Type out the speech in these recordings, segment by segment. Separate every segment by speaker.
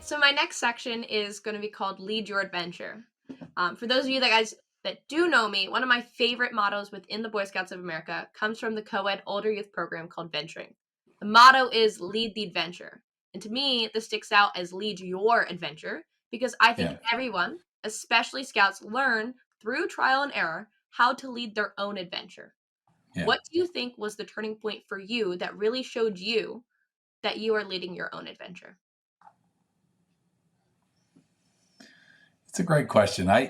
Speaker 1: so my next section is going to be called Lead Your Adventure. For those of you that do know me, one of my favorite mottos within the Boy Scouts of America comes from the co-ed older youth program called Venturing. The motto is Lead the Adventure. And to me, this sticks out as Lead Your Adventure because I think everyone, especially Scouts, learn through trial and error how to lead their own adventure.
Speaker 2: Yeah.
Speaker 1: What do you think was the turning point for you that really showed you that you are leading your own adventure?
Speaker 2: It's a great question. Are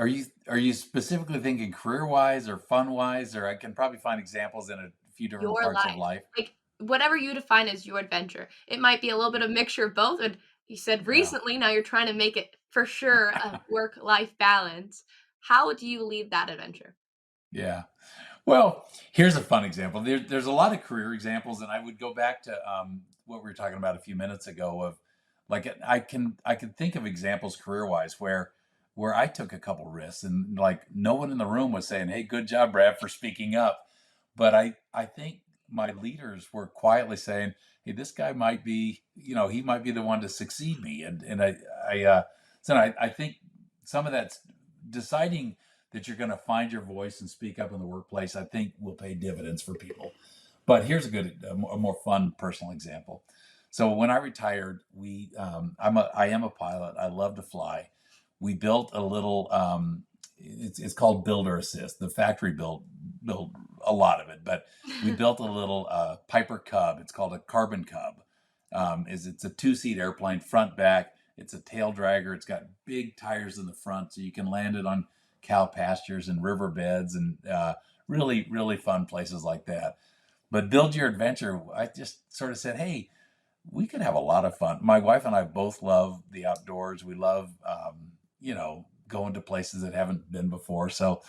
Speaker 2: you specifically thinking career wise or fun wise, or I can probably find examples in a few different
Speaker 1: Your
Speaker 2: parts of
Speaker 1: life.
Speaker 2: life.
Speaker 1: Like, whatever you define as your adventure. It might be a little bit of mixture of both, and you said
Speaker 2: Yeah.
Speaker 1: recently, now you're trying to make it for sure a work-life balance. How do you lead that adventure?
Speaker 2: Yeah. Well, here's a fun example. There's a lot of career examples, and I would go back to what we were talking about a few minutes ago of like I can think of examples career wise where I took a couple risks and like no one in the room was saying, "Hey, good job, Brad, for speaking up," but I think my leaders were quietly saying, "Hey, this guy might be he might be the one to succeed me," and I think some of that's deciding that you're going to find your voice and speak up in the workplace, I think will pay dividends for people. But here's a more fun personal example. So when I retired, I am a pilot. I love to fly. We built a little. It's called Builder Assist. The factory built a lot of it, but we built a little Piper Cub. It's called a Carbon Cub. It's a 2-seat airplane, front back. It's a tail dragger. It's got big tires in the front, so you can land it on cow pastures and riverbeds and really, really fun places like that. But Build Your Adventure, I just sort of said, hey, we could have a lot of fun. My wife and I both love the outdoors. We love, going to places that haven't been before. So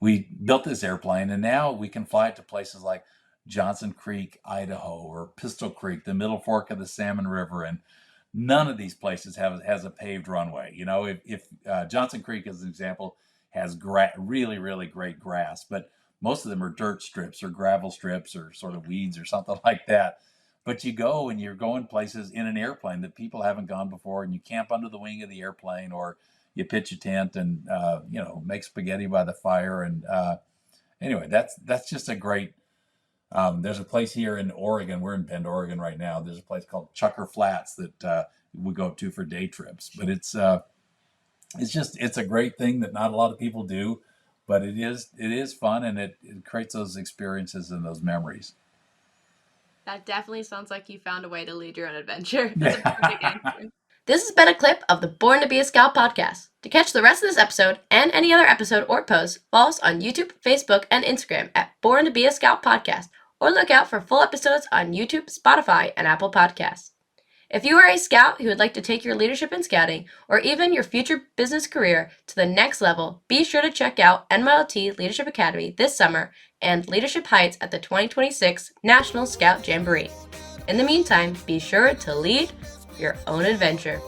Speaker 2: we built this airplane, and now we can fly it to places like Johnson Creek, Idaho, or Pistol Creek, the Middle Fork of the Salmon River, and none of these places has a paved runway. If Johnson Creek, as an example, has really, really great grass, but most of them are dirt strips or gravel strips or sort of weeds or something like that. But you go and you're going places in an airplane that people haven't gone before, and you camp under the wing of the airplane, or you pitch a tent and make spaghetti by the fire. And anyway, that's just a great. There's a place here in Oregon. We're in Bend, Oregon right now. There's a place called Chucker Flats that we go up to for day trips. But it's a great thing that not a lot of people do, but it is fun, and it creates those experiences and those memories.
Speaker 1: That definitely sounds like you found a way to lead your own adventure. That's a perfect
Speaker 2: Yeah.
Speaker 1: answer. This has been a clip of the Born to Be a Scout podcast. To catch the rest of this episode and any other episode or post, follow us on YouTube, Facebook, and Instagram at Born to Be a Scout podcast, or look out for full episodes on YouTube, Spotify, and Apple Podcasts. If you are a scout who would like to take your leadership in scouting, or even your future business career to the next level, be sure to check out NYLT Leadership Academy this summer and Leadership Heights at the 2026 National Scout Jamboree. In the meantime, be sure to lead your own adventure.